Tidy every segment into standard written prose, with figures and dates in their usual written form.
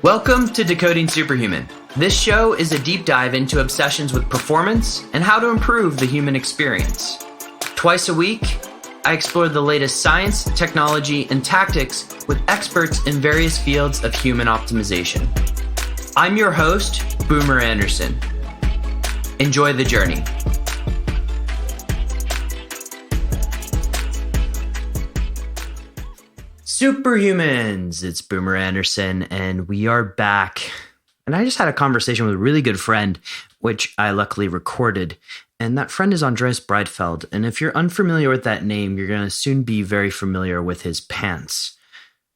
Welcome to Decoding Superhuman. This show is a deep dive into obsessions with performance and how to improve the human experience. Twice a week, I explore the latest science, technology, and tactics with experts in various fields of human optimization. I'm your host, Boomer Anderson. Enjoy the journey. Superhumans, it's Boomer Anderson, and we are back. And I just had a conversation with a really good friend, which I luckily recorded. And that friend is Andreas Breitfeld. And if you're unfamiliar with that name, you're going to soon be very familiar with his pants.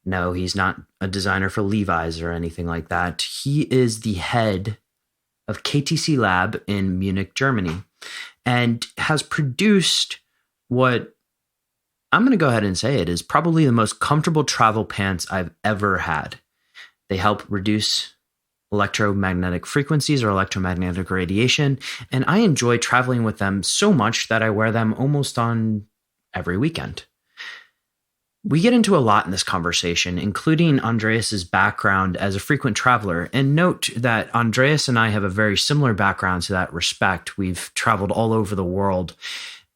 No, he's not a designer for Levi's or anything like that. He is the head of KTC Lab in Munich, Germany, and has produced what I'm going to go ahead and say it is probably the most comfortable travel pants I've ever had. They help reduce electromagnetic frequencies or electromagnetic radiation, and I enjoy traveling with them so much that I wear them almost on every weekend. We get into a lot in this conversation, including Andreas's background as a frequent traveler, and note that Andreas and I have a very similar background to that respect. We've traveled all over the world,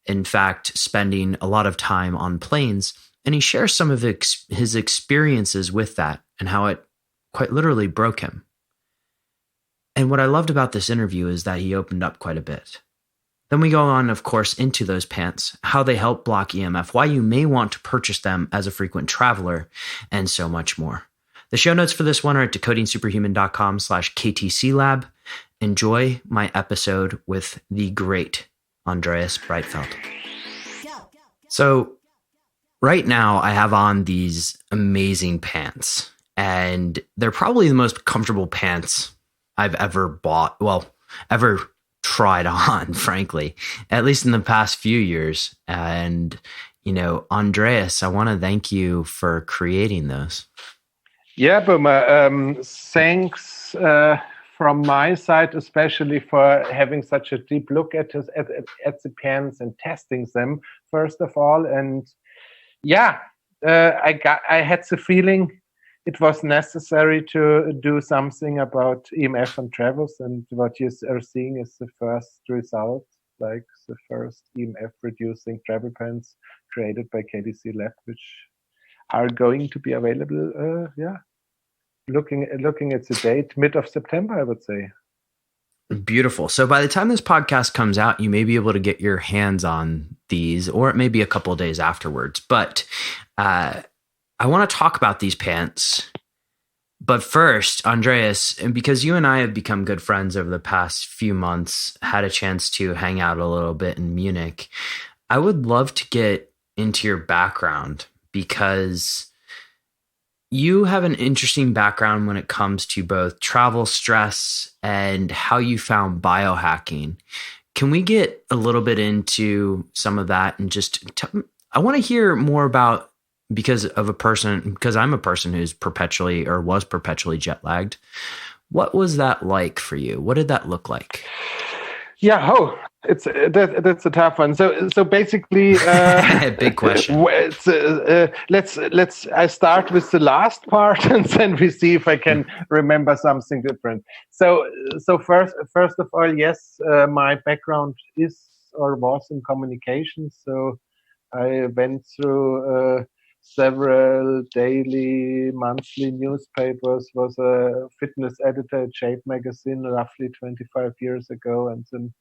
in fact, spending a lot of time on planes, and he shares some of his experiences with that and how it quite literally broke him. And what I loved about this interview is that he opened up quite a bit. Then we go on, of course, into those pants, how they help block EMF, why you may want to purchase them as a frequent traveler, and so much more. The show notes for this one are at decodingsuperhuman.com/KTC Lab. Enjoy my episode with the great Andreas Breitfeld. So right now I have on these amazing pants, and they're probably the most comfortable pants I've ever bought. Well, ever tried on, frankly, at least in the past few years. And, Andreas, I want to thank you for creating those. Yeah, Boomer, thanks from my side, especially for having such a deep look at the pants and testing them, first of all. And yeah, I had the feeling it was necessary to do something about EMF and travels, and what you are seeing is the first result, like the first EMF reducing travel pants created by KTC Lab, which are going to be available. Looking at the date, mid of September, I would say. Beautiful. So by the time this podcast comes out, you may be able to get your hands on these, or it may be a couple of days afterwards. But I want to talk about these pants. But first, Andreas, and because you and I have become good friends over the past few months, had a chance to hang out a little bit in Munich, I would love to get into your background, because you have an interesting background when it comes to both travel stress and how you found biohacking. Can we get a little bit into some of that and just I want to hear more about, because I'm a person who's perpetually or was perpetually jet lagged. What was that like for you? What did that look like? Yeah, that's a tough one. So basically, big question. Let's. I start with the last part, and then we see if I can remember something different. So first of all, yes, my background is or was in communication. So I went through several daily, monthly newspapers, was a fitness editor at Shape magazine roughly 25 years ago, and then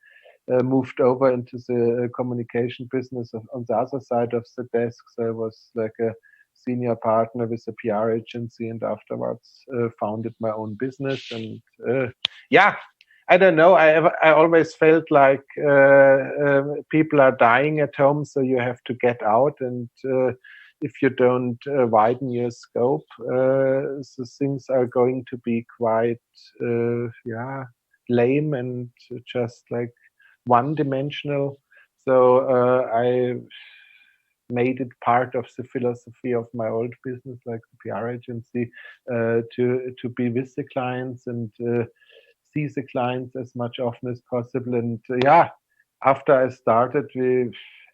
moved over into the communication business on the other side of the desk. So I was like a senior partner with a PR agency, and afterwards founded my own business. And I don't know. I always felt like people are dying at home, so you have to get out, and if you don't widen your scope, so things are going to be quite lame and just like one-dimensional. So I made it part of the philosophy of my old business, like the PR agency, to be with the clients and see the clients as much often as possible. And after I started,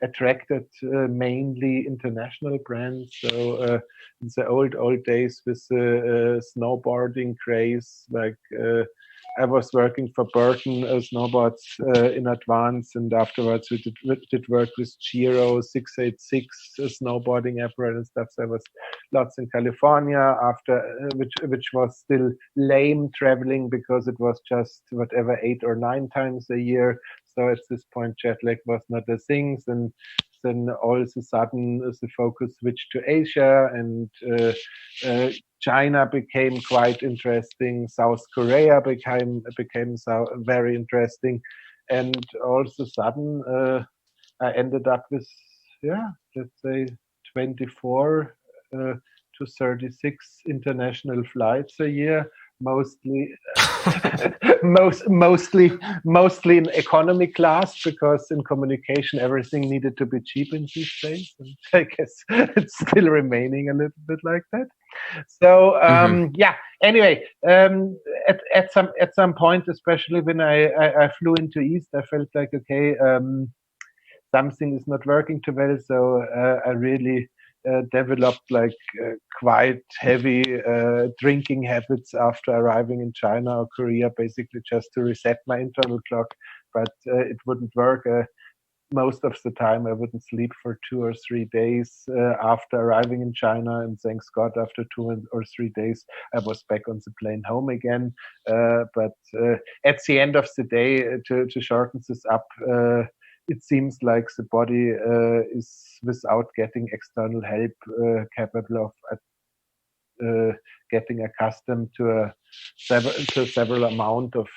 attracted mainly international brands. So in the old days with snowboarding craze, like I was working for Broaden snowboards in advance, and afterwards we did work with Giro 686 snowboarding apparel and stuff. So I was lots in California after, which was still lame traveling because it was just whatever 8 or 9 times a year. So at this point, jet lag was not a thing. And then all of a sudden, the focus switched to Asia, and China became quite interesting. South Korea became very interesting, and all of a sudden, I ended up with let's say 24 to 36 international flights a year, mostly mostly in economy class, because in communication everything needed to be cheap in these days, and I guess it's still remaining a little bit like that. So anyway, at some point, especially when I flew into East, I felt like, okay, something is not working too well. So I really developed like quite heavy drinking habits after arriving in China or Korea, basically just to reset my internal clock. But it wouldn't work. Most of the time, I wouldn't sleep for 2 or 3 days after arriving in China. And thanks God, after 2 or 3 days, I was back on the plane home again. But at the end of the day, to shorten this up, it seems like the body is, without getting external help, capable of getting accustomed to several amount of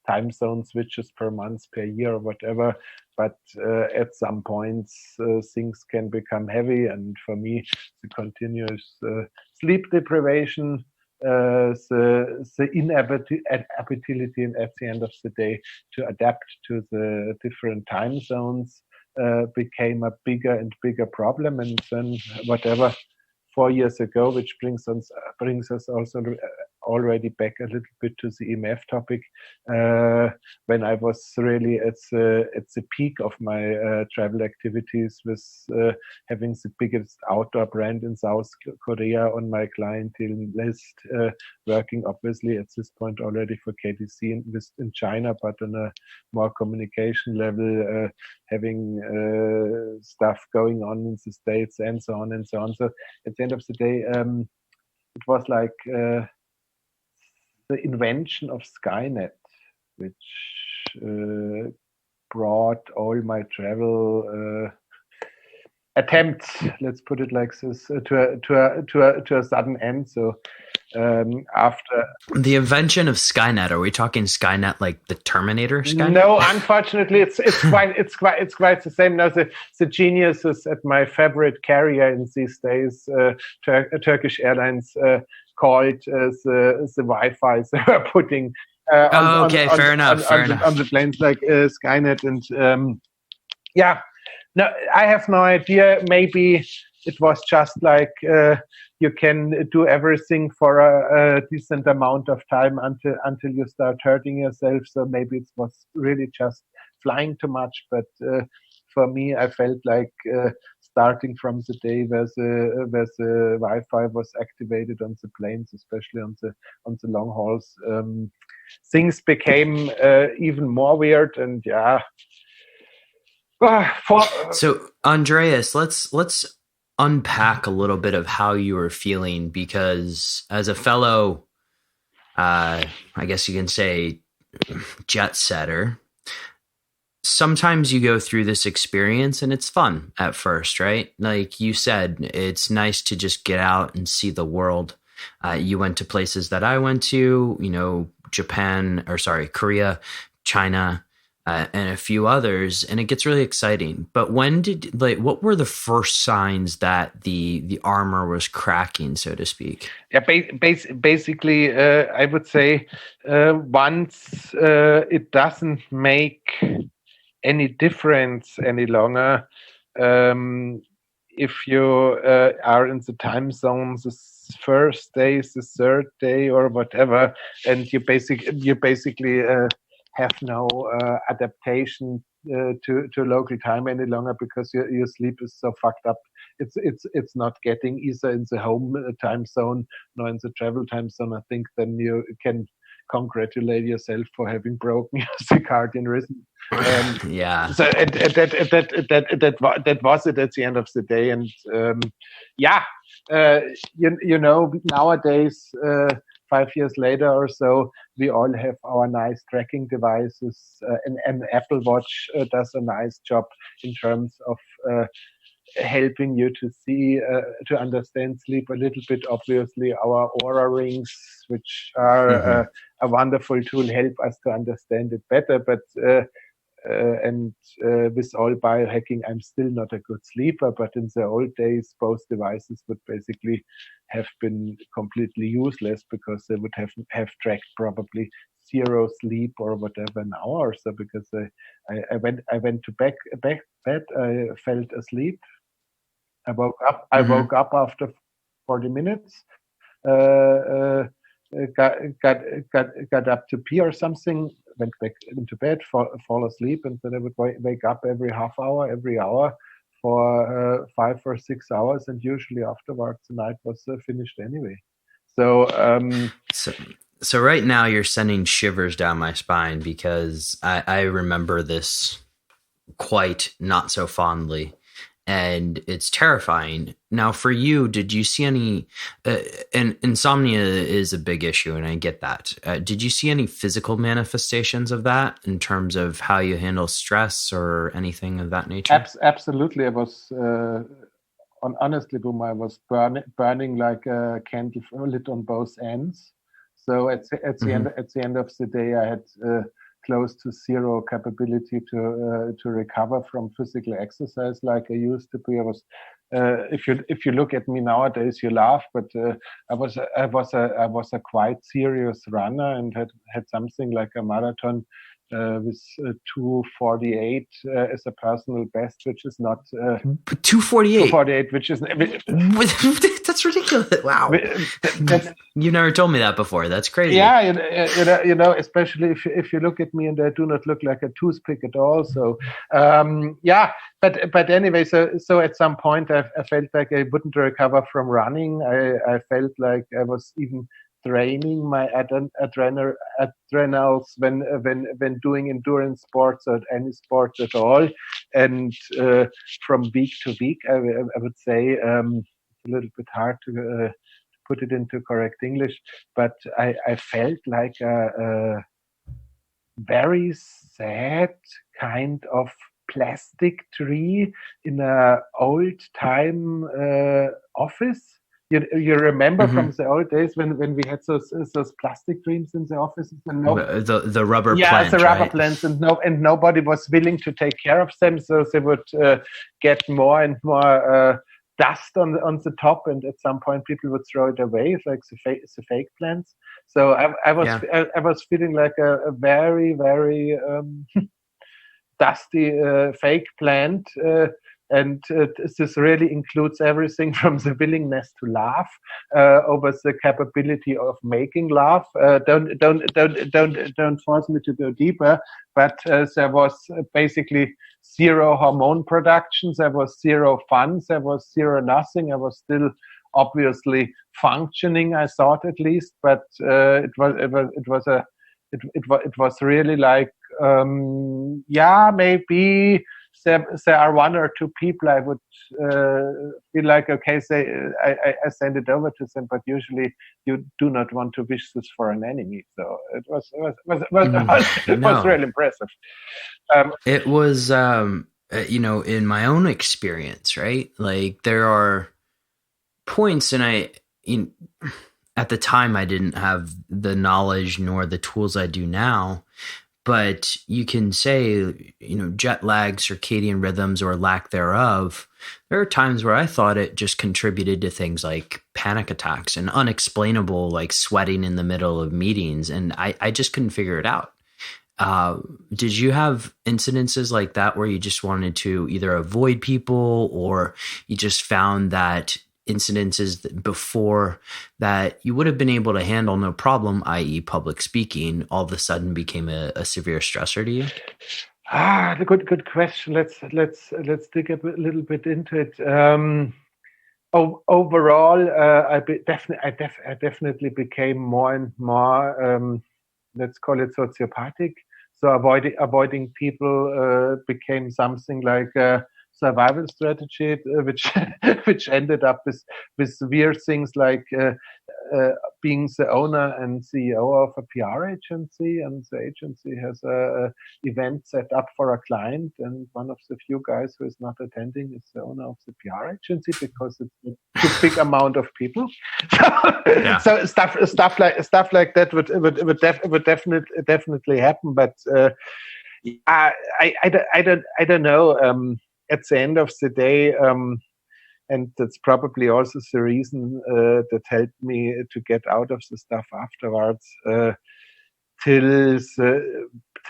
time zone switches per month, per year, or whatever. But at some points, things can become heavy. And for me, the continuous sleep deprivation, the inability and at the end of the day to adapt to the different time zones became a bigger and bigger problem. And then whatever 4 years ago, which brings us also already back a little bit to the EMF topic, when I was really at the peak of my travel activities, with having the biggest outdoor brand in South Korea on my clientele list, working obviously at this point already for KTC in China, but on a more communication level, having stuff going on in the States and so on and so on. So at the end of the day, it was like the invention of Skynet, which brought all my travel attempts, let's put it like this, to a sudden end. So after the invention of Skynet, are we talking Skynet like the Terminator Skynet? No, unfortunately, it's quite the same. Now the geniuses at my favorite carrier in these days, Turkish Airlines, called the Wi-Fi they were putting on the planes, like Skynet. And no, I have no idea. Maybe it was just like you can do everything for a decent amount of time until you start hurting yourself. So maybe it was really just flying too much. But for me, I felt like starting from the day where the Wi-Fi was activated on the planes, especially on the long hauls, things became even more weird. And so Andreas, let's unpack a little bit of how you were feeling, because as a fellow, I guess you can say, jet setter, sometimes you go through this experience and it's fun at first, right? Like you said, it's nice to just get out and see the world. You went to places that I went to, Korea, China, and a few others, and it gets really exciting. But what were the first signs that the armor was cracking, so to speak? Yeah, basically, I would say once it doesn't make any difference any longer if you are in the time zones, the first day, the third day, or whatever, and you basically have no adaptation to local time any longer because your sleep is so fucked up. It's not getting either in the home time zone nor in the travel time zone. I think then you can congratulate yourself for having broken your circadian rhythm. Yeah. So that was it at the end of the day, and nowadays. 5 years later or so, we all have our nice tracking devices. An Apple Watch does a nice job in terms of helping you to see, to understand sleep a little bit. Obviously, our Aura rings, which are a wonderful tool, help us to understand it better. But with all biohacking, I'm still not a good sleeper. But in the old days, both devices would basically have been completely useless because they would have tracked probably zero sleep or whatever an hour or so. Because I went to bed, I fell asleep. I woke up. I woke up after 40 minutes. Got up to pee or something, went back into bed, fall asleep, and then I would wake up every half hour, every hour for 5 or 6 hours, and usually afterwards the night was finished anyway. So right now you're sending shivers down my spine because I remember this quite not so fondly. And it's terrifying. Now, for you, did you see any? And insomnia is a big issue, and I get that. Did you see any physical manifestations of that in terms of how you handle stress or anything of that nature? Absolutely. I was, honestly, Boom, I was burning like a candle lit on both ends. So at the end of the day, I had close to zero capability to recover from physical exercise like I used to be. I was, if you look at me nowadays, you laugh, but I was a quite serious runner and had something like a marathon with 2:48 as a personal best, which is not 2:48. 2:48, which is that's ridiculous. Wow, you never told me that before. That's crazy. Yeah, especially if you look at me and I do not look like a toothpick at all. So but anyway, so at some point I felt like I wouldn't recover from running. I felt like I was even draining my adrenals when doing endurance sports or any sports at all. And from week to week, I would say it's a little bit hard to put it into correct English, but I felt like a very sad kind of plastic tree in a old time office. You remember from the old days when we had those plastic dreams in the offices, and the rubber plants, the rubber right? plants, and nobody was willing to take care of them, so they would get more and more dust on the top, and at some point people would throw it away, like the fake plants. So I was feeling like a very, very dusty fake plant. And this really includes everything from the willingness to laugh over the capability of making laugh. Don't force me to go deeper, but there was basically zero hormone production. There was zero fun. There was zero nothing. I was still obviously functioning, I thought at least, but it was really like maybe. There are one or two people I would feel like, okay, I send it over to them, but usually you do not want to wish this for an enemy. So it was really impressive. It was, in my own experience, right? Like there are points, and at the time I didn't have the knowledge nor the tools I do now. But you can say, jet lag, circadian rhythms, or lack thereof. There are times where I thought it just contributed to things like panic attacks and unexplainable, like sweating in the middle of meetings. And I just couldn't figure it out. Did you have incidences like that where you just wanted to either avoid people, or you just found that incidences before that you would have been able to handle no problem, i.e. public speaking, all of a sudden became a severe stressor to you? The good question. Let's dig a little bit into it. Overall, I definitely became more and more, let's call it sociopathic. So avoiding people became something like a survival strategy, which which ended up with weird things like being the owner and CEO of a PR agency, and the agency has a event set up for a client, and one of the few guys who is not attending is the owner of the PR agency because it's a too big amount of people. So stuff like that would definitely happen, but I don't know. At the end of the day. And that's probably also the reason that helped me to get out of the stuff afterwards. Till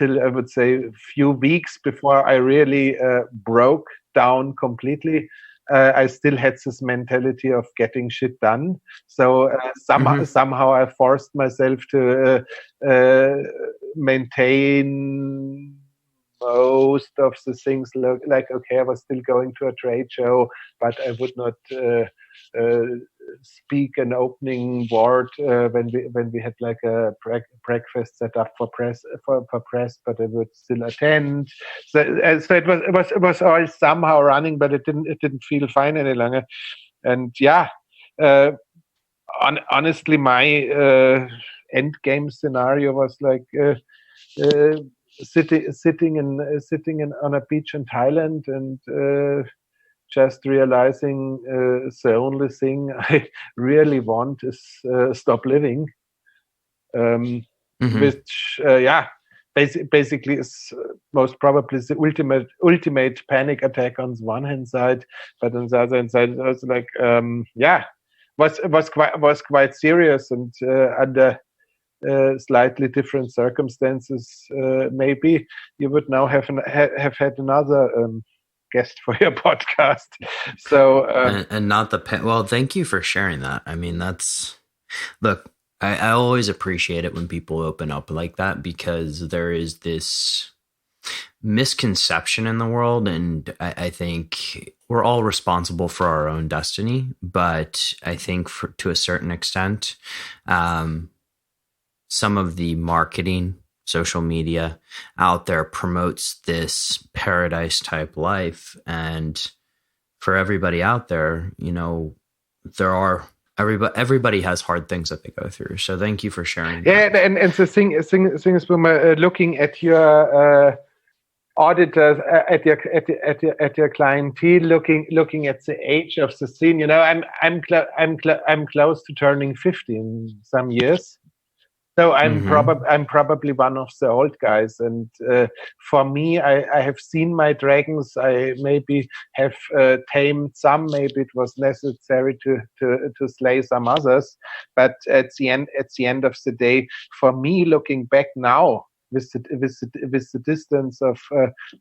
I would say a few weeks before I really broke down completely. I still had this mentality of getting shit done. So somehow I forced myself to maintain most of the things, like okay, I was still going to a trade show, but I would not speak an opening word when we had like a breakfast set up for press, but I would still attend. So it was all somehow running, but it didn't feel fine any longer. And honestly, my end game scenario was like. Sitting on a beach in Thailand and just realizing the only thing I really want is stop living, which basically is most probably the ultimate panic attack on the one hand side, but on the other hand side, it was like was quite serious, and under slightly different circumstances, maybe you would now have had another guest for your podcast. So and not the well, thank you for sharing that. I mean, look, I always appreciate it when people open up like that, because there is this misconception in the world, and I think we're all responsible for our own destiny, but I think to a certain extent, some of the marketing, social media out there promotes this paradise type life. And for everybody out there, everybody has hard things that they go through. So thank you for sharing. Yeah, and the thing is, when looking at your auditors, at your clientele, looking at the age of the scene, I'm close to turning 50 in some years. So I'm probably one of the old guys, and for me, I have seen my dragons. I maybe have tamed some. Maybe it was necessary to slay some others. But at the end of the day, for me, looking back now, with the distance of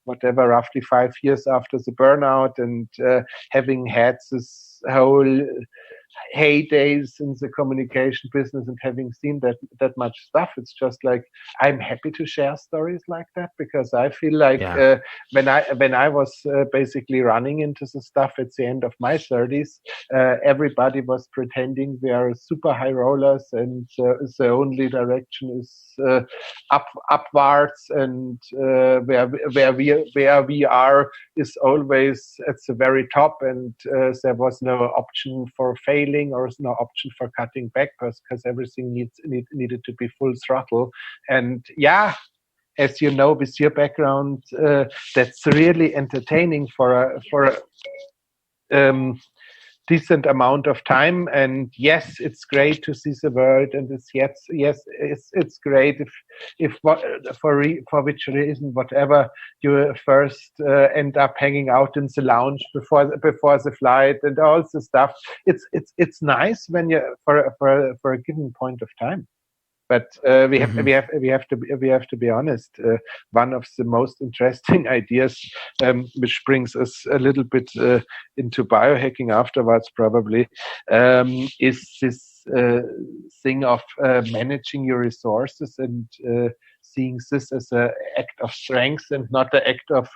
whatever, roughly 5 years after the burnout, and having had this whole heydays in the communication business and having seen that much stuff, it's just like I'm happy to share stories like that, because I feel like when I was basically running into the stuff at the end of my 30s, everybody was pretending they are super high rollers, and the only direction is upwards, and where we are is always at the very top, and there was no option for failing, or no option for cutting back, because everything needed to be full throttle. And as you know, with your background, that's really entertaining for a decent amount of time. And yes, it's great to see the world, and it's great if for which reason, whatever, you first end up hanging out in the lounge before the flight and all the stuff. It's nice when you for a given point of time. But we have to be honest. One of the most interesting ideas, which brings us a little bit into biohacking afterwards, probably, is this thing of managing your resources and seeing this as an act of strength and not an act of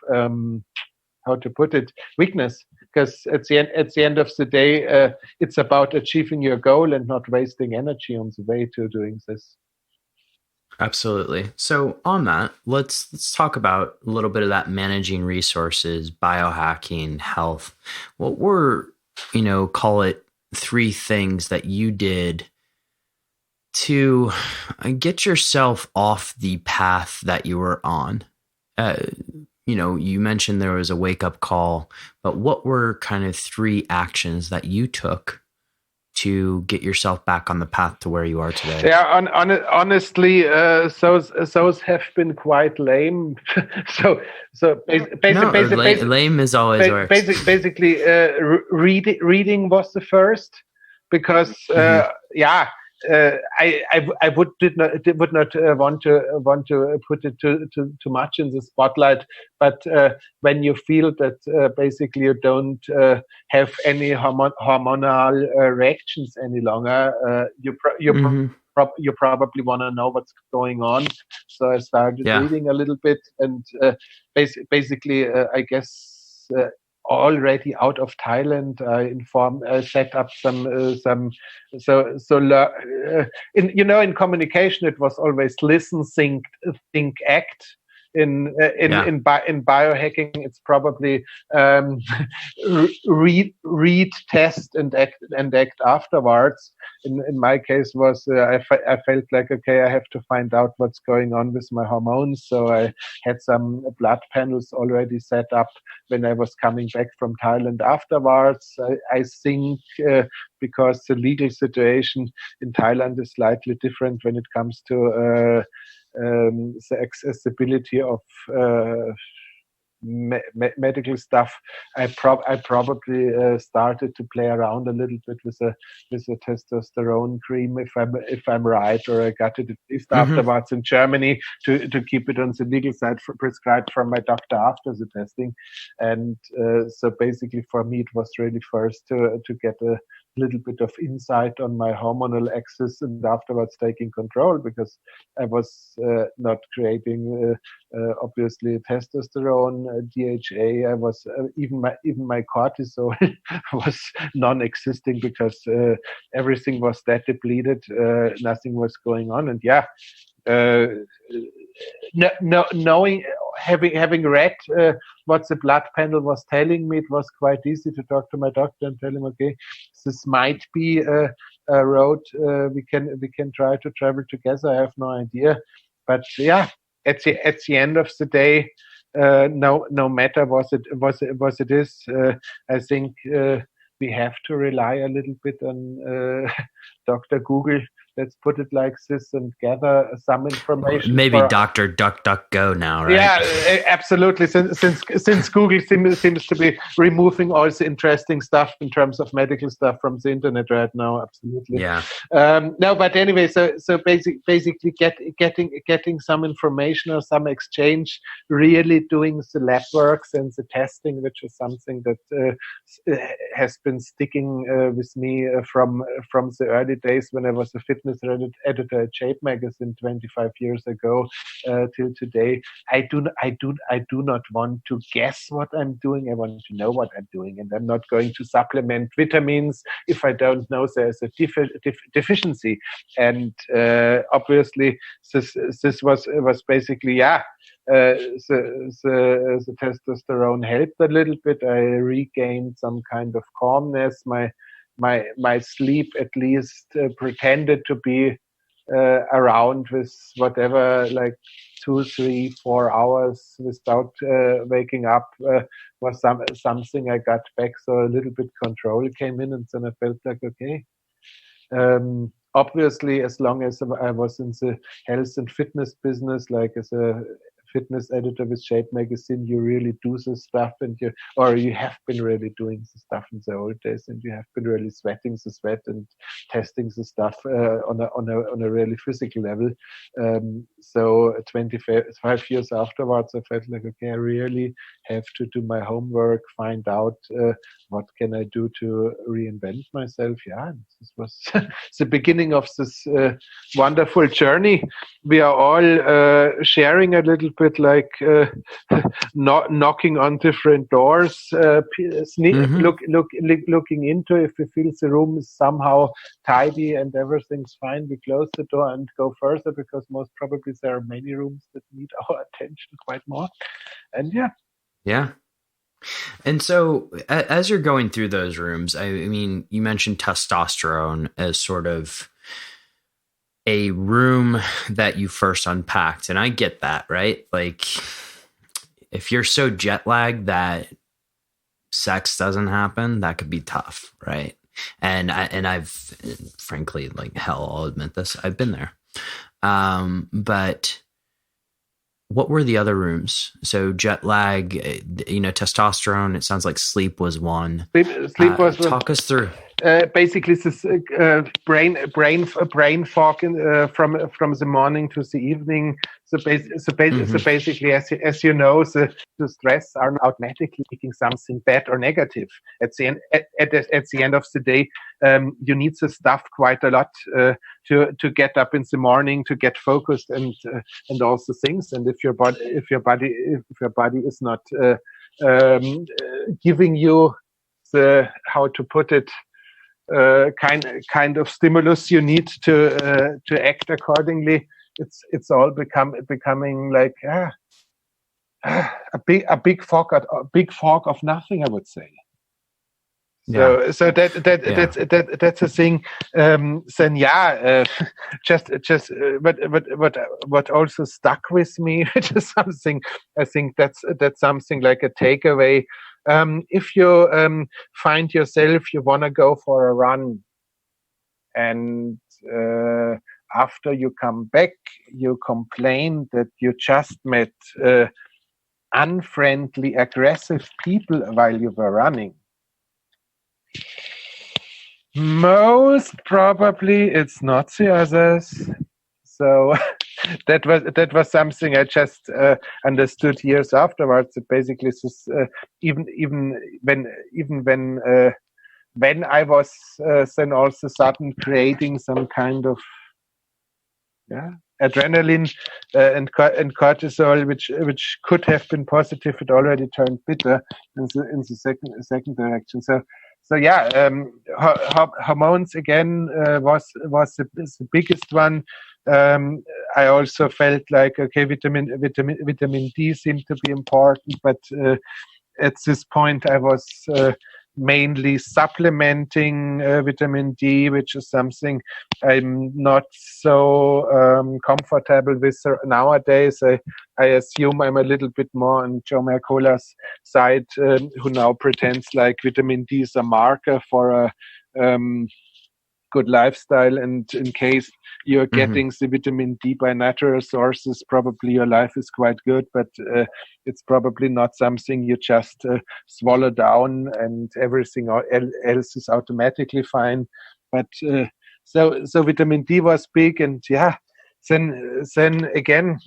how to put it, weakness. Because at the end of the day, it's about achieving your goal and not wasting energy on the way to doing this. Absolutely. So on that, let's talk about a little bit of that managing resources, biohacking, health. What were, call it 3 things that you did to get yourself off the path that you were on? You mentioned there was a wake-up call, but what were kind of 3 actions that you took to get yourself back on the path to where you are today? Yeah, honestly, those have been quite lame. Lame is always worse. Basically, reading was the first, because I would not want to put it too much in the spotlight, but when you feel that basically you don't have any hormonal reactions any longer, you probably want to know what's going on. So I started reading a little bit, and basically, I guess. Already out of Thailand, set up in communication it was always listen, think, act. In biohacking, it's probably read, test, and act afterwards. In my case, was I felt like, okay, I have to find out what's going on with my hormones. So I had some blood panels already set up when I was coming back from Thailand afterwards. I think because the legal situation in Thailand is slightly different when it comes to the accessibility of medical stuff. I probably started to play around a little bit with a testosterone cream, if I'm right, or I got it at least afterwards in Germany to keep it on the legal side, prescribed from my doctor after the testing. And so basically for me it was really first to get a little bit of insight on my hormonal axis, and afterwards taking control, because I was not creating obviously testosterone, DHA. I was even my cortisol was non-existing, because everything was that depleted. Nothing was going on, and having read what the blood panel was telling me, it was quite easy to talk to my doctor and tell him, okay, this might be a road we can try to travel together. I have no idea, but at the end of the day, no matter what it is, I think we have to rely a little bit on Dr. Google. Let's put it like this, and gather some information. Maybe Dr. DuckDuckGo now, right? Yeah, absolutely. Since Google seems to be removing all the interesting stuff in terms of medical stuff from the internet right now, absolutely. Yeah. No, but anyway, so basically getting some information or some exchange, really doing the lab works and the testing, which is something that has been sticking with me from the early days when I was a fitness editor at Shape Magazine 25 years ago till today. I do not want to guess what I'm doing. I want to know what I'm doing, and I'm not going to supplement vitamins if I don't know there's a deficiency. And obviously, this was basically the testosterone helped a little bit. I regained some kind of calmness. My sleep at least pretended to be around with whatever, like 2, 3, 4 hours without waking up was something I got back. So a little bit control came in, and then I felt like, okay. Obviously, as long as I was in the health and fitness business, like as a fitness editor with Shape Magazine, you really do this stuff, and you have been really doing the stuff in the old days, and you have been really sweating the sweat and testing the stuff on a really physical level. So 25 years afterwards, I felt like, okay, I really have to do my homework, find out what can I do to reinvent myself? Yeah, this was the beginning of this wonderful journey. We are all sharing a little bit, like knocking on different doors, looking into if we feel the room is somehow tidy and everything's fine. We close the door and go further, because most probably there are many rooms that need our attention quite more. And yeah. And so as you're going through those rooms, I mean, you mentioned testosterone as sort of a room that you first unpacked. And I get that, right? Like, if you're so jet lagged that sex doesn't happen, that could be tough, right? And I've frankly, like, hell, I'll admit this, I've been there. But what were the other rooms? So jet lag, testosterone. It sounds like sleep was one. Sleep was one. Talk us through. Basically, this brain fog from the morning to the evening. So basically, as you know, the stress are automatically making something bad or negative. At the end of the day, you need the stuff quite a lot to get up in the morning, to get focused, and all the things. And if your body is not giving you the, how to put it, kind of stimulus you need to act accordingly, it's all becoming like a big fog of nothing, I would say. So that's a thing. Then what also stuck with me, which is something I think that's something like a takeaway. If you find yourself, you want to go for a run, and after you come back, you complain that you just met unfriendly, aggressive people while you were running. Most probably it's not the others. So that was something I just understood years afterwards. That basically, this, even when I was then all of a sudden creating some kind of adrenaline and cortisol, which could have been positive, it already turned bitter in the second direction. So hormones again was the biggest one. I also felt like, okay, vitamin D seemed to be important, but at this point I was mainly supplementing vitamin D, which is something I'm not so comfortable with nowadays. I assume I'm a little bit more on Joe Mercola's side, who now pretends like vitamin D is a marker for a good lifestyle, and in case you're getting the vitamin D by natural sources, probably your life is quite good, but it's probably not something you just swallow down and everything else is automatically fine. But so vitamin D was big, and then again,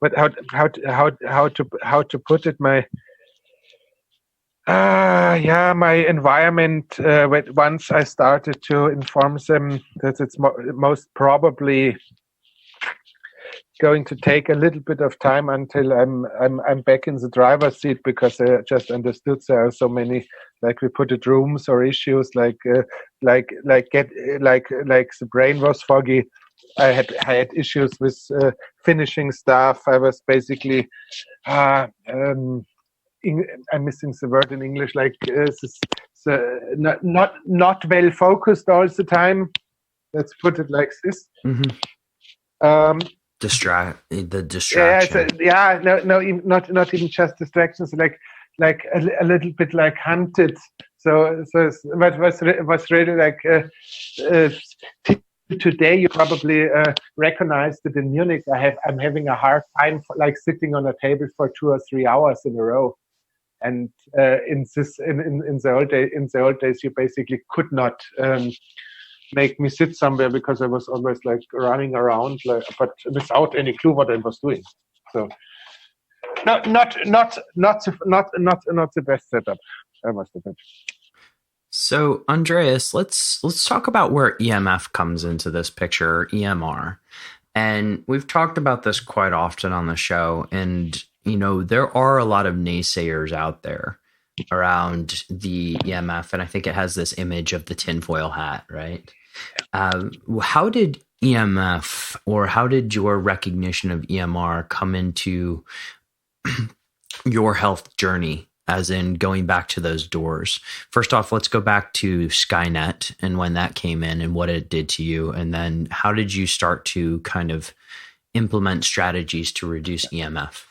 but how to put it, my environment, once I started to inform them that it's most probably going to take a little bit of time until I'm back in the driver's seat, because I just understood there are so many, like we put it, rooms or issues, like the brain was foggy. I had issues with finishing stuff. I was basically I'm missing the word in English, like not well focused all the time. Let's put it like this. The distraction. Not even just distractions. Like a little bit like hunted. So what was really like. Today, you probably recognized that in Munich, I'm having a hard time like sitting on a table for 2 or 3 hours in a row. And in the old days, you basically could not make me sit somewhere, because I was always like running around, but without any clue what I was doing. So not the best setup. must admit. So, Andreas, let's talk about where EMF comes into this picture, or EMR. And we've talked about this quite often on the show. And, there are a lot of naysayers out there around the EMF. And I think it has this image of the tinfoil hat, right? How did EMF, or how did your recognition of EMR come into your health journey, as in going back to those doors? First off, let's go back to Skynet and when that came in and what it did to you. And then how did you start to kind of implement strategies to reduce EMF?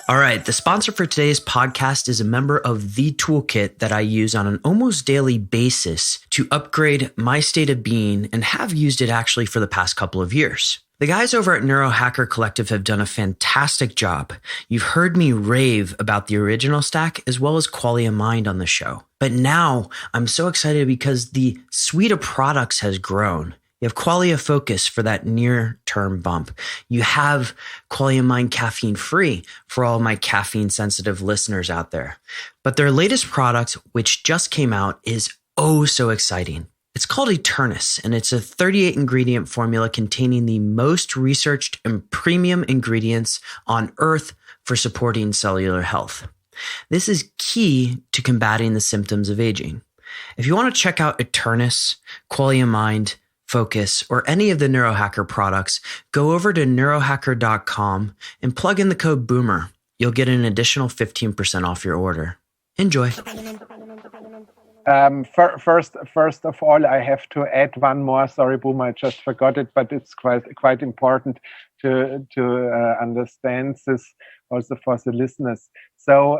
All right. The sponsor for today's podcast is a member of the toolkit that I use on an almost daily basis to upgrade my state of being, and have used it actually for the past couple of years. The guys over at Neurohacker Collective have done a fantastic job. You've heard me rave about the original stack as well as Qualia Mind on the show. But now I'm so excited because the suite of products has grown. You have Qualia Focus for that near-term bump. You have Qualia Mind Caffeine Free for all my caffeine-sensitive listeners out there. But their latest product, which just came out, is oh so exciting. It's called Eternus, and it's a 38-ingredient formula containing the most researched and premium ingredients on Earth for supporting cellular health. This is key to combating the symptoms of aging. If you want to check out Eternus, Qualia Mind, Focus, or any of the Neurohacker products, go over to neurohacker.com and plug in the code BOOMER. You'll get an additional 15% off your order. Enjoy. First of all, I have to add one more. Sorry, Boomer, I just forgot it, but it's quite important to understand this also for the listeners. So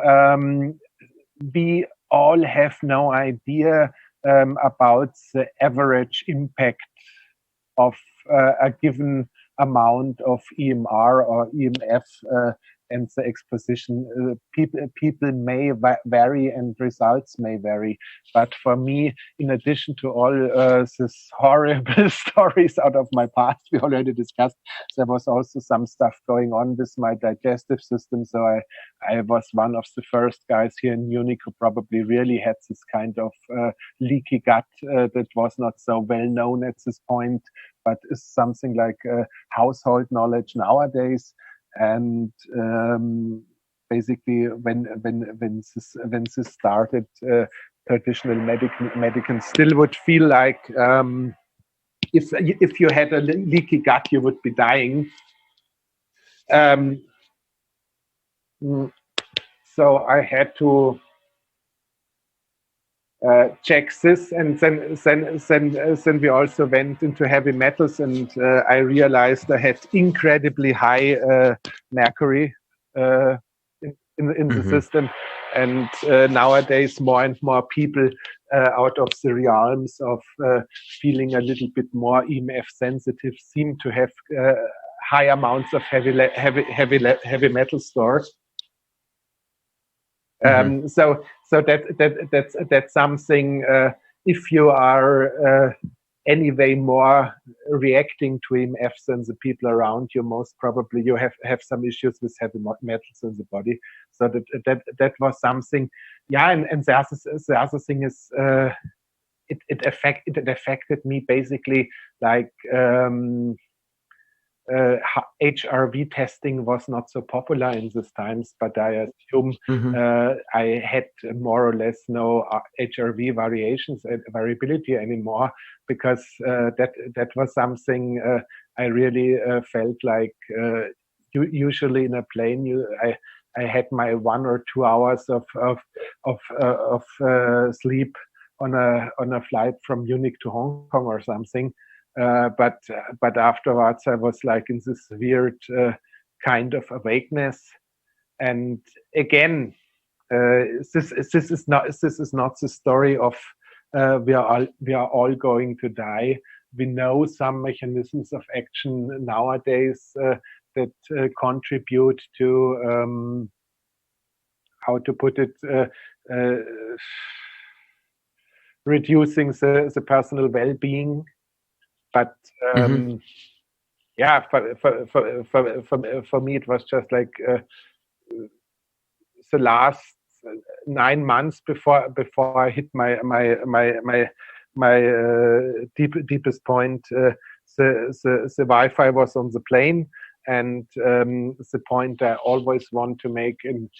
we all have no idea about the average impact of a given amount of EMR or EMF and the exposition. People may vary and results may vary. But for me, in addition to all these horrible stories out of my past, we already discussed, there was also some stuff going on with my digestive system. So I was one of the first guys here in Munich who probably really had this kind of leaky gut that was not so well known at this point, but is something like household knowledge nowadays. And basically, when this started, traditional medicine still would feel like if you had a leaky gut, you would be dying. So I had to check this, and then we also went into heavy metals, and I realized I had incredibly high mercury in the system, and nowadays more and more people out of the realms of feeling a little bit more EMF sensitive seem to have high amounts of heavy metal stored. So that's something. If you are anyway more reacting to EMFs than the people around you, most probably you have some issues with heavy metals in the body. So that was something. Yeah, and the other thing is it affected me basically like. HRV testing was not so popular in these times, but I assume I had more or less no HRV variability anymore, because that was something I really felt like. Usually in a plane, I had my 1 or 2 hours of sleep on a flight from Munich to Hong Kong or something. But afterwards, I was like in this weird kind of awakeness. And again, this is not the story of we are all going to die. We know some mechanisms of action nowadays that contribute to how to put it. Reducing the personal well-being. But yeah, for me, it was just like the last 9 months before I hit my deepest point. The Wi-Fi was on the plane, and the point I always want to make in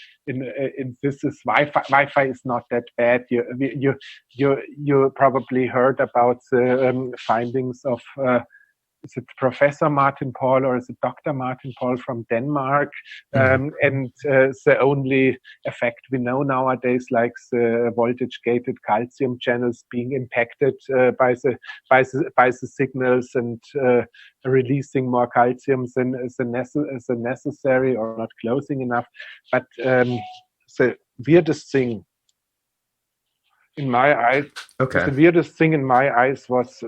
this is Wi-Fi is not that bad. You probably heard about the findings of is it Professor Martin Paul or is it Dr. Martin Paul from Denmark? And the only effect we know nowadays, like the voltage-gated calcium channels being impacted by the signals and releasing more calcium than necessary or not closing enough. But the weirdest thing in my eyes, the weirdest thing in my eyes was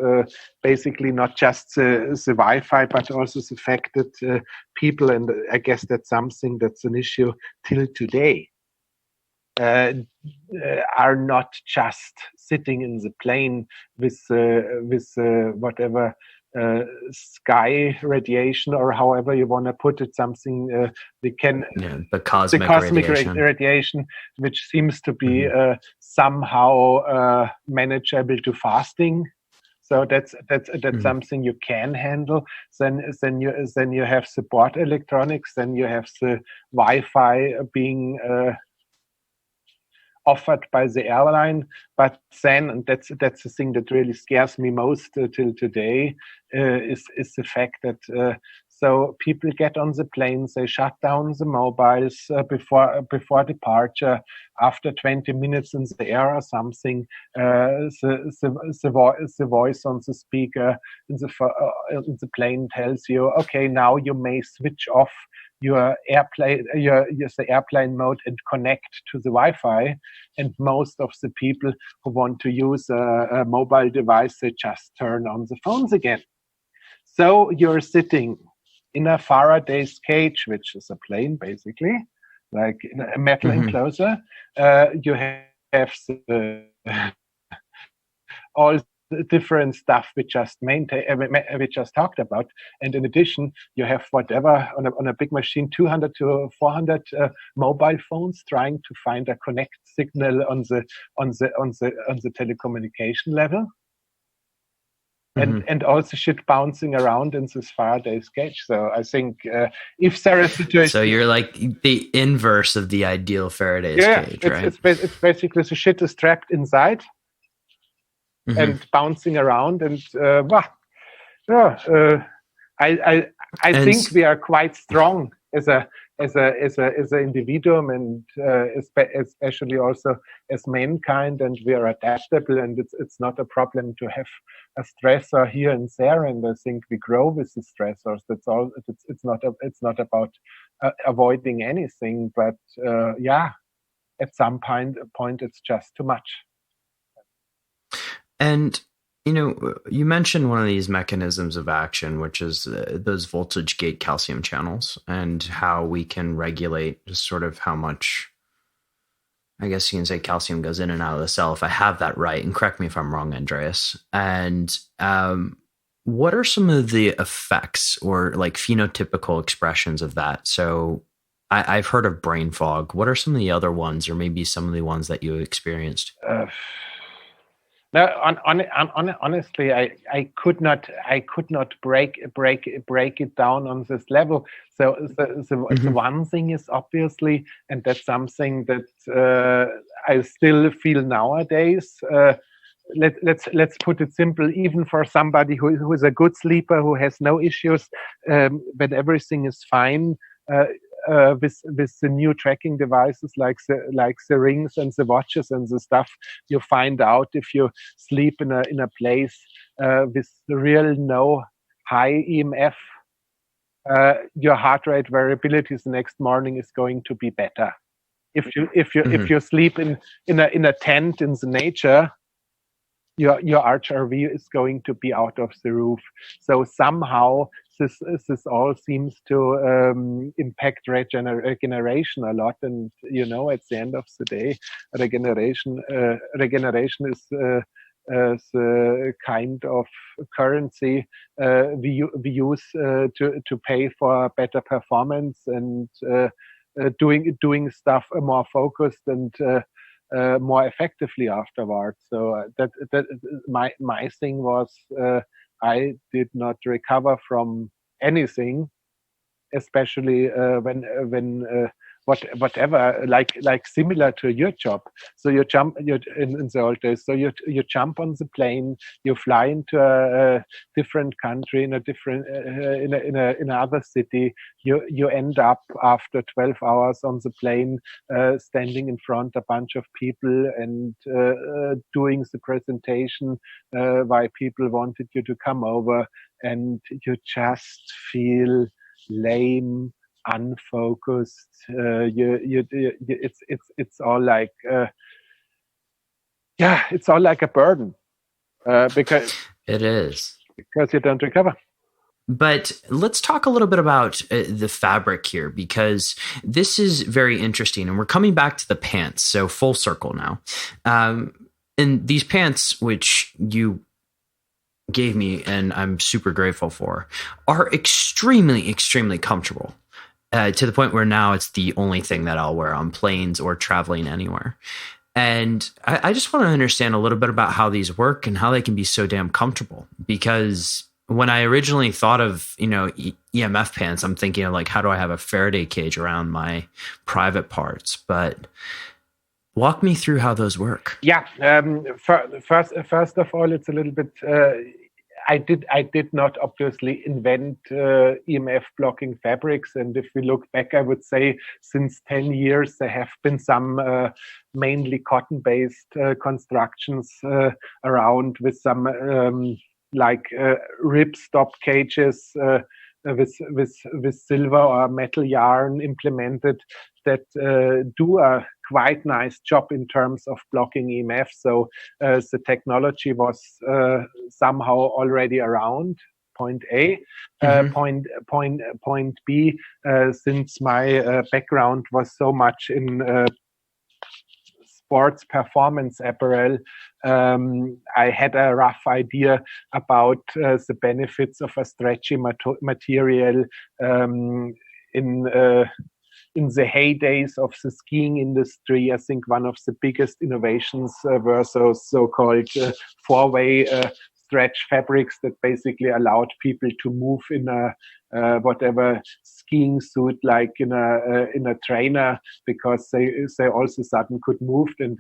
basically not just the Wi-Fi, but also the fact that people, and I guess that's something that's an issue till today, are not just sitting in the plane with whatever sky radiation or however you want to put it, something we can the cosmic radiation, which seems to be somehow manageable to fasting. So that's something you can handle. Then you have support electronics. Then you have the Wi-Fi being offered by the airline, but then, and that's the thing that really scares me most till today, is the fact that so people get on the planes, they shut down the mobiles before departure. After 20 minutes in the air or something, the voice on the speaker in the plane tells you, okay, now you may switch off your airplane mode and connect to the Wi-Fi. And most of the people who want to use a mobile device, they just turn on the phones again. So you're sitting in a Faraday's cage, which is a plane basically, like in a metal enclosure. You have all the different stuff we just talked about, and in addition, you have whatever on a big machine, 200 to 400 mobile phones trying to find a connect signal on the telecommunication level. And also shit bouncing around in this Faraday's cage. So I think if there is a situation, so you're like the inverse of the ideal Faraday's cage, right? It's basically the shit is trapped inside and bouncing around, and I think we are quite strong as an individuum, and especially also as mankind, and we are adaptable, and it's not a problem to have a stressor here and there, and I think we grow with the stressors. That's all. It's not about avoiding anything, but at some point it's just too much. And you mentioned one of these mechanisms of action, which is those voltage gate calcium channels, and how we can regulate just sort of how much, I guess you can say, calcium goes in and out of the cell, if I have that right. And correct me if I'm wrong, Andreas. And what are some of the effects or like phenotypical expressions of that? So I've heard of brain fog. What are some of the other ones, or maybe some of the ones that you experienced? No, honestly, I could not break it down on this level. So the one thing is obviously, and that's something that I still feel nowadays. Let's put it simple. Even for somebody who is a good sleeper, who has no issues, when everything is fine. With the new tracking devices like the rings and the watches and the stuff, you find out if you sleep in a place with real no high EMF, your heart rate variability the next morning is going to be better. If you sleep in a tent in the nature, your HRV is going to be out of the roof. So somehow this all seems to impact regeneration a lot. And at the end of the day, regeneration is the kind of currency we use to pay for better performance and doing stuff more focused and more effectively afterwards. So that my thing was I did not recover from anything, especially when whatever like similar to your job. So you jump you in the old days. So you jump on the plane, you fly into a different country, in a different in another city. You end up after 12 hours on the plane, standing in front of a bunch of people and doing the presentation why people wanted you to come over, and you just feel lame, unfocused. It's all like it's all like a burden because it is, because you don't recover. But let's talk a little bit about the fabric here, because this is very interesting, and we're coming back to the pants, so full circle now. And these pants, which you gave me and I'm super grateful for, are extremely, extremely comfortable, to the point where now it's the only thing that I'll wear on planes or traveling anywhere. And I just want to understand a little bit about how these work and how they can be so damn comfortable. Because when I originally thought of, EMF pants, I'm thinking of like, how do I have a Faraday cage around my private parts? But walk me through how those work. Yeah. First of all, it's a little bit. I did not obviously invent EMF blocking fabrics, and if we look back, I would say since 10 years there have been some mainly cotton-based constructions around with some ripstop cages with silver or metal yarn implemented that do a quite nice job in terms of blocking EMF. So the technology was somehow already around. Point A. Point B, since my background was so much in sports performance apparel, I had a rough idea about the benefits of a stretchy material in the heydays of the skiing industry. I think one of the biggest innovations were those so-called four-way stretch fabrics that basically allowed people to move in a whatever skiing suit, like in a trainer, because they all of a sudden could move, and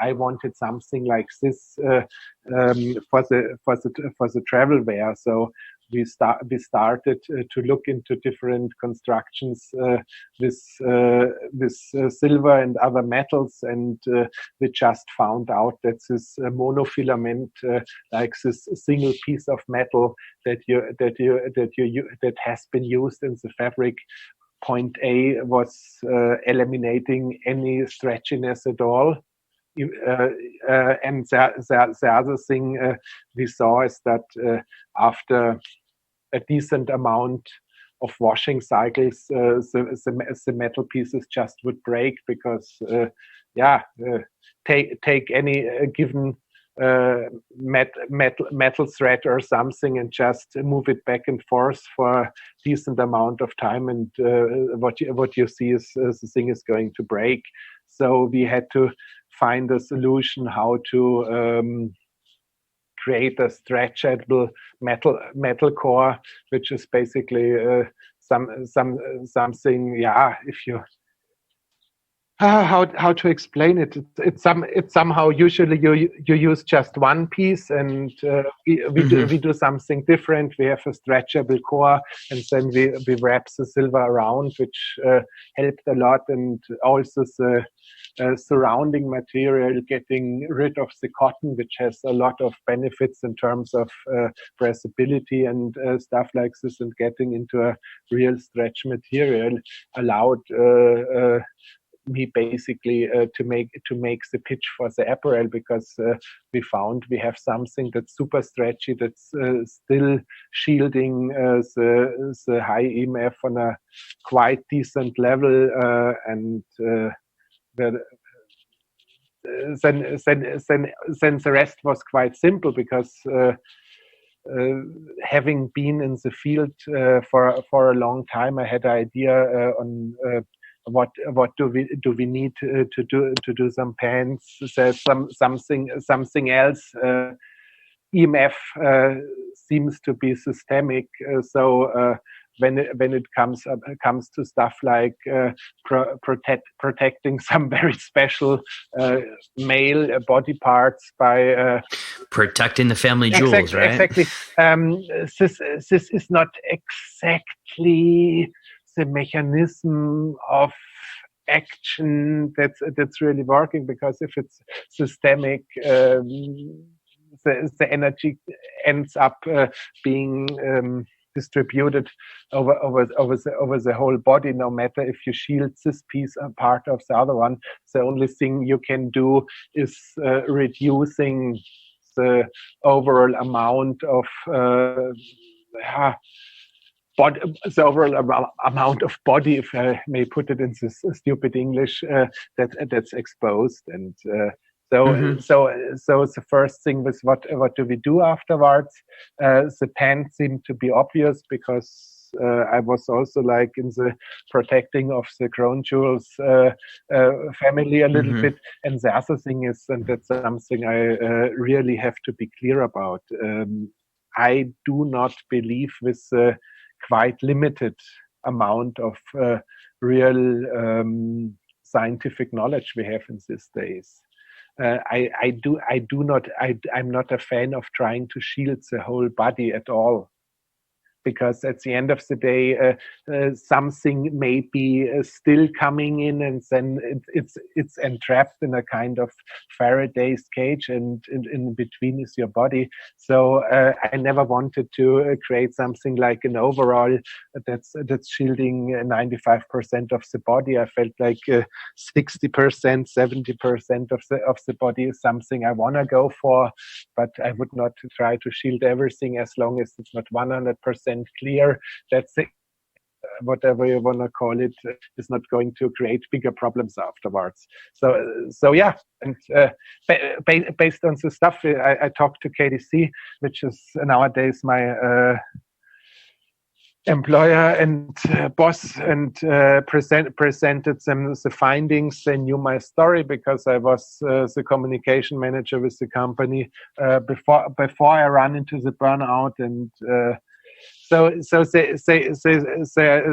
I wanted something like this for the travel wear. So we started to look into different constructions with silver and other metals, and we just found out that this monofilament, like this single piece of metal that has been used in the fabric, point A, was eliminating any stretchiness at all. And the other thing we saw is that after a decent amount of washing cycles, the metal pieces just would break, because take any given metal thread or something and just move it back and forth for a decent amount of time, and what you see is the thing is going to break. So we had to find a solution how to create a stretchable metal core, which is basically something. Yeah, if you how to explain it? It's somehow usually you use just one piece, and we do something different. We have a stretchable core, and then we wrap the silver around, which helped a lot, and also the surrounding material, getting rid of the cotton, which has a lot of benefits in terms of breathability and stuff like this, and getting into a real stretch material allowed me basically to make the pitch for the apparel, because we found we have something that's super stretchy, that's still shielding the high EMF on a quite decent level, and then the rest was quite simple, because having been in the field for a long time, I had an idea on what do we need to do some pants? There's something else. EMF seems to be systemic, so when it comes to stuff like protecting some very special male body parts by protecting the family jewels, right? Exactly. This is not exactly the mechanism of action that's really working, because if it's systemic, the energy ends up being distributed over the whole body, no matter if you shield this piece and part of the other one. The only thing you can do is reducing the overall amount of the overall amount of body, if I may put it in this stupid English, that's exposed. And so the first thing was what do we do afterwards? The pant seemed to be obvious, because I was also like in the protecting of the crown jewels family a little bit. And the other thing is, and that's something I really have to be clear about, I do not believe with the quite limited amount of real scientific knowledge we have in these days. I'm not a fan of trying to shield the whole body at all, because at the end of the day, something may be still coming in, and then it's entrapped in a kind of Faraday's cage, and in between is your body. So I never wanted to create something like an overall that's shielding 95% of the body. I felt like 60%, 70% of the body is something I want to go for, but I would not try to shield everything as long as it's not 100% clear. That's it. Whatever you want to call it, is not going to create bigger problems afterwards. So yeah, and based on the stuff, I talked to KTC, which is nowadays my employer and boss, and presented them the findings. They knew my story because I was the communication manager with the company before I ran into the burnout, and so they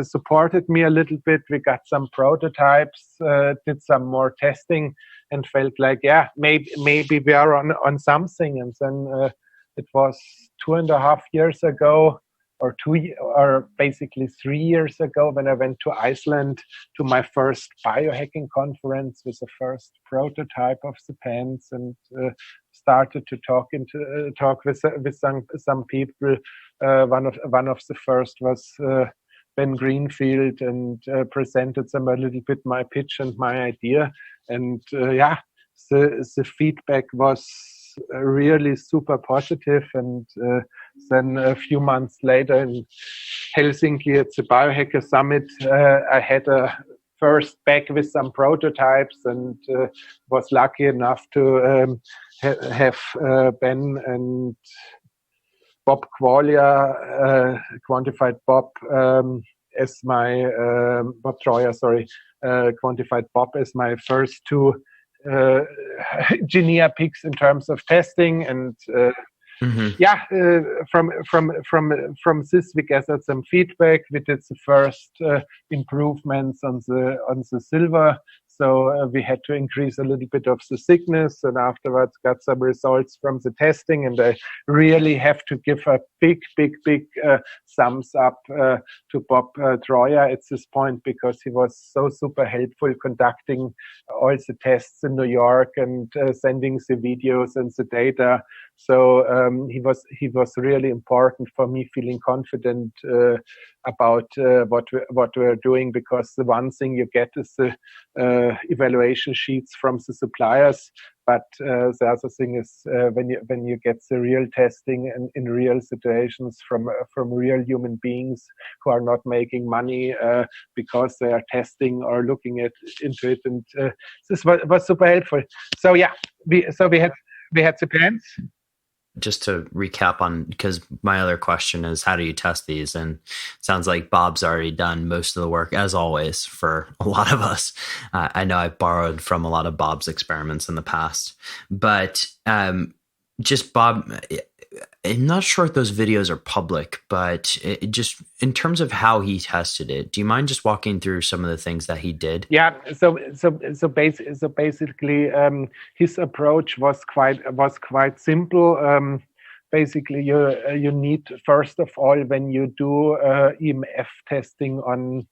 supported me a little bit. We got some prototypes, did some more testing, and felt like, yeah, maybe we are on something. And then it was 2.5 years ago, or basically 3 years ago, when I went to Iceland to my first biohacking conference with the first prototype of the pants, and started to talk with some people. One of the first was Ben Greenfield, and presented them a little bit my pitch and my idea. And the feedback was really super positive. And then a few months later in Helsinki at the Biohacker Summit, I had a first back with some prototypes, and was lucky enough to have Ben and Bob Qualia, Quantified Bob, as my Bob Troyer, sorry, Quantified Bob as my first two Genia picks in terms of testing. And from this we gathered some feedback. We did the first improvements on the silver. So we had to increase a little bit of the thickness, and afterwards got some results from the testing. And I really have to give a big thumbs up to Bob Troyer at this point, because he was so super helpful conducting all the tests in New York and sending the videos and the data. So he was really important for me feeling confident about what we're doing, because the one thing you get is the evaluation sheets from the suppliers, but the other thing is when you get the real testing and in real situations from real human beings who are not making money because they are testing or looking into it, and this was super helpful. So yeah, we had the plans. just to recap on, because my other question is, how do you test these? And it sounds like Bob's already done most of the work, as always, for a lot of us. I know I've borrowed from a lot of Bob's experiments in the past, but just Bob, I'm not sure if those videos are public, but just in terms of how he tested it, do you mind just walking through some of the things that he did? Yeah. So basically, his approach was quite simple. Basically, you need, first of all, when you do EMF testing on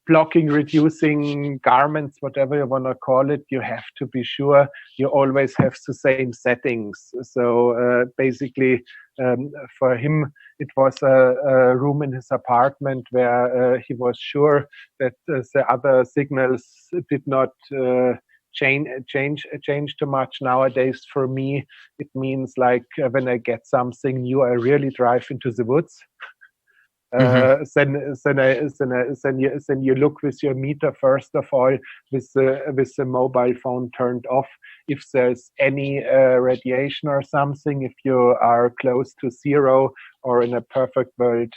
blocking, reducing garments, whatever you want to call it, you have to be sure you always have the same settings. So basically, for him, it was a room in his apartment where he was sure that the other signals did not change too much. Nowadays, for me, it means like when I get something new, I really drive into the woods. Then you look with your meter, first of all, with the mobile phone turned off. If there's any radiation or something, if you are close to zero, or in a perfect world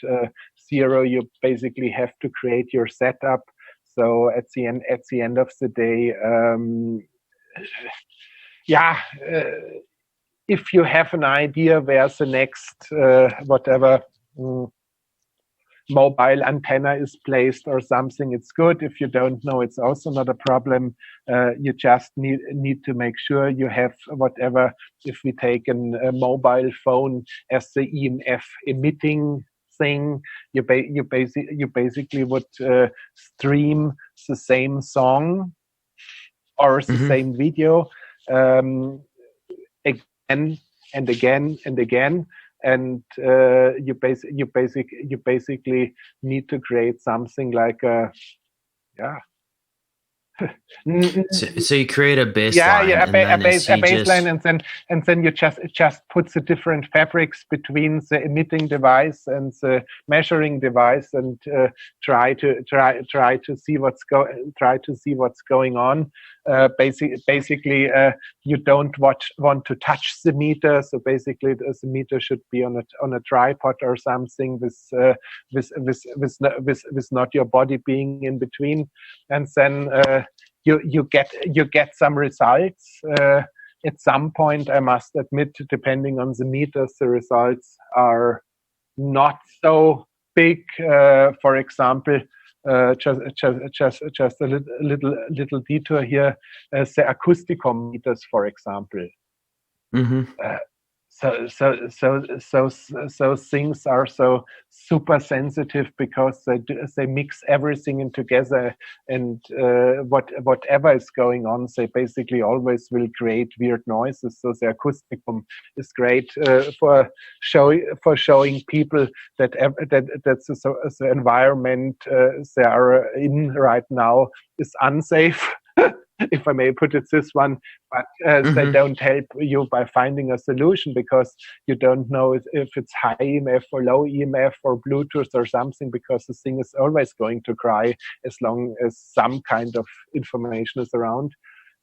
zero, you basically have to create your setup. So at the end of the day, if you have an idea where the next whatever mobile antenna is placed or something, it's good. If you don't know, it's also not a problem. You just need to make sure you have whatever. If we take a mobile phone as the EMF emitting thing, you basically would stream the same song or the same video again and again and again. And you basically need to create something like a So you create a baseline, a baseline, and then you just put the different fabrics between the emitting device and the measuring device, and try to see what's going on. Basically, you don't want to touch the meter, so basically the meter should be on a tripod or something with not your body being in between, and then you get some results. At some point, I must admit, depending on the meters, the results are not so big. For example, just a little detour here. The acoustical meters, for example. So things are so super sensitive because they mix everything in together, and whatever is going on, they basically always will create weird noises. So the acousticum is great for showing people that the environment they are in right now is unsafe. If I may put it this one, but they don't help you by finding a solution, because you don't know if it's high EMF or low EMF or Bluetooth or something, because the thing is always going to cry as long as some kind of information is around.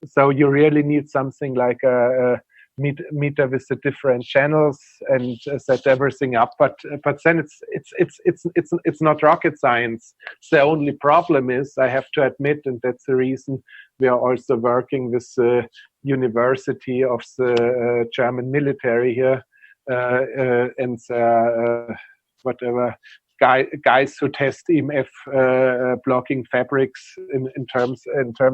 So you really need something like a meter with the different channels and set everything up. But then it's not rocket science. The only problem is, I have to admit, and that's the reason we are also working with the University of the German military here, and whatever guys who test EMF blocking fabrics in terms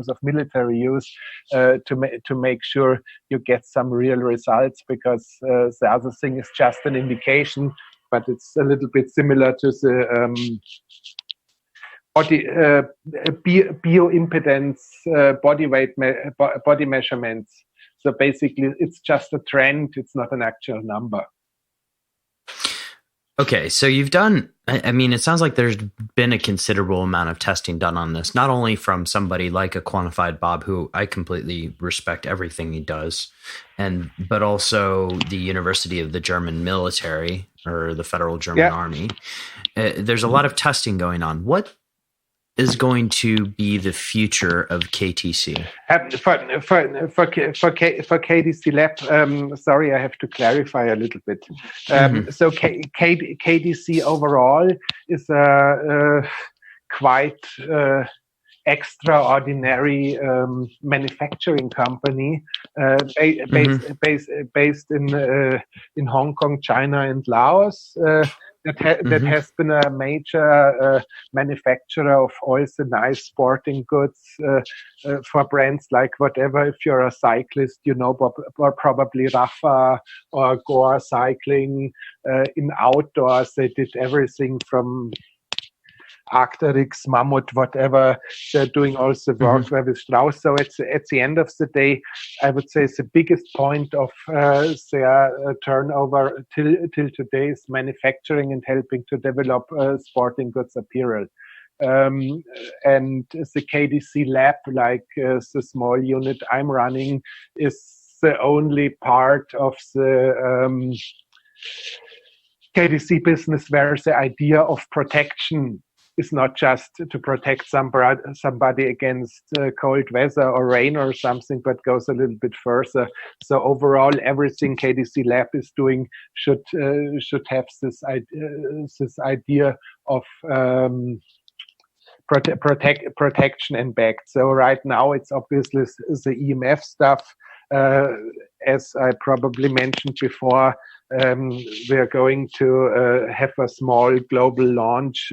of military use, to make sure you get some real results, because the other thing is just an indication, but it's a little bit similar to the bioimpedance, body weight, body measurements. So basically, it's just a trend. It's not an actual number. Okay, so you've done, I mean, it sounds like there's been a considerable amount of testing done on this, not only from somebody like a quantified Bob, who I completely respect everything he does, but also the University of the German military, or the Federal German Army. There's a lot of testing going on. What is going to be the future of KTC? For KTC Lab, sorry, I have to clarify a little bit. So KTC overall is a quite extraordinary manufacturing company based in Hong Kong, China, and Laos. That has been a major manufacturer of all the nice sporting goods for brands like whatever. If you're a cyclist, you know probably Rafa or Gore Cycling. In outdoors, they did everything from Arc'teryx, Mammut, whatever. They're doing also work with Strauss. So at the end of the day, I would say the biggest point of their turnover till today is manufacturing and helping to develop sporting goods apparel. And the KTC Lab, like the small unit I'm running, is the only part of the KTC business where the idea of protection is not just to protect somebody against cold weather or rain or something, but goes a little bit further. So overall, everything KTC Lab is doing should have this idea of protection and backed. So right now, it's obviously the EMF stuff. As I probably mentioned before, we are going to have a small global launch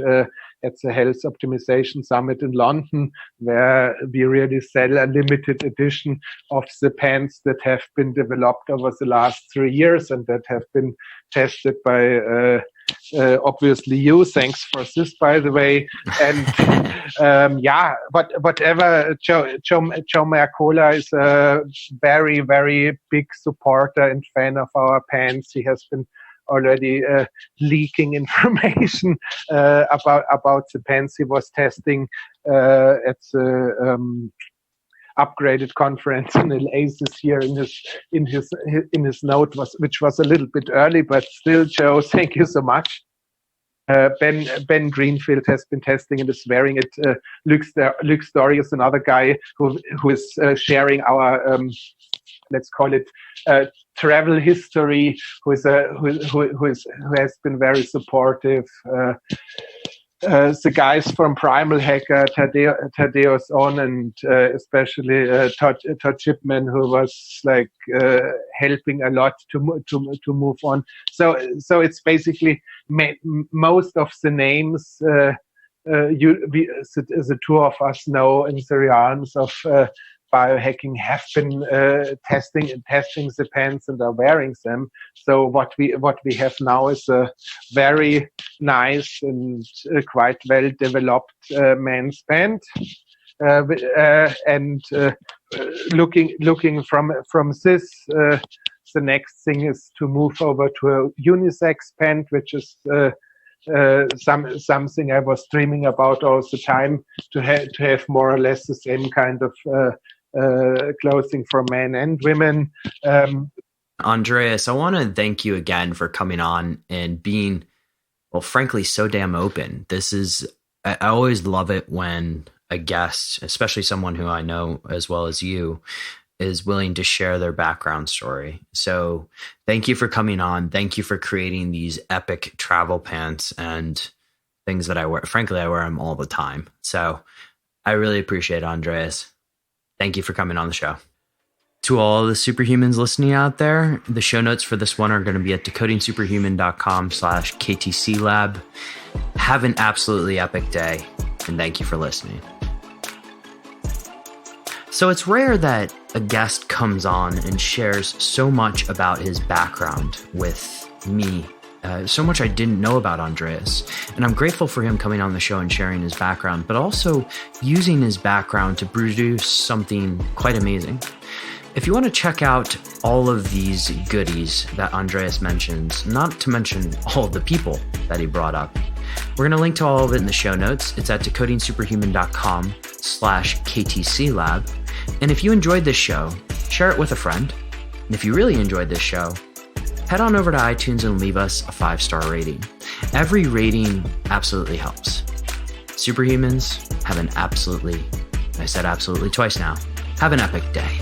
at the Health Optimization Summit in London, where we really sell a limited edition of the pants that have been developed over the last 3 years and that have been tested by obviously you. Thanks for this, by the way. And whatever. Joe Mercola is a very, very big supporter and fan of our pants. He has been already leaking information about the pants he was testing at the upgraded conference in LA this year. In his note which was a little bit early, but still, Joe, thank you so much. Ben Greenfield has been testing and is wearing it. Luke Story is another guy who is sharing our let's call it travel history. Who has been very supportive. The guys from Primal Hacker, Tadeusz On, and especially Todd Chipman, who was like helping a lot to move on. So it's basically most of the names the two of us know in the realms of biohacking have been testing the pants and are wearing them. So what we have now is a very nice and quite well developed men's pant. And looking from this, the next thing is to move over to a unisex pant, which is something I was dreaming about all the time, to have more or less the same kind of clothing for men and women. Andreas, I want to thank you again for coming on and being, well, frankly, so damn open. I always love it when a guest, especially someone who I know as well as you, is willing to share their background story. So thank you for coming on. Thank you for creating these epic travel pants and things that I wear. Frankly, I wear them all the time. So I really appreciate it, Andreas. Thank you for coming on the show. To all the superhumans listening out there, the show notes for this one are going to be at decodingsuperhuman.com/KTC Lab. Have an absolutely epic day, and thank you for listening. So it's rare that a guest comes on and shares so much about his background with me. So much I didn't know about Andreas. And I'm grateful for him coming on the show and sharing his background, but also using his background to produce something quite amazing. If you want to check out all of these goodies that Andreas mentions, not to mention all of the people that he brought up, we're going to link to all of it in the show notes. It's at decodingsuperhuman.com/KTC Lab. And if you enjoyed this show, share it with a friend. And if you really enjoyed this show, head on over to iTunes and leave us a 5-star rating. Every rating absolutely helps. Superhumans, have an absolutely, I said absolutely twice now, have an epic day.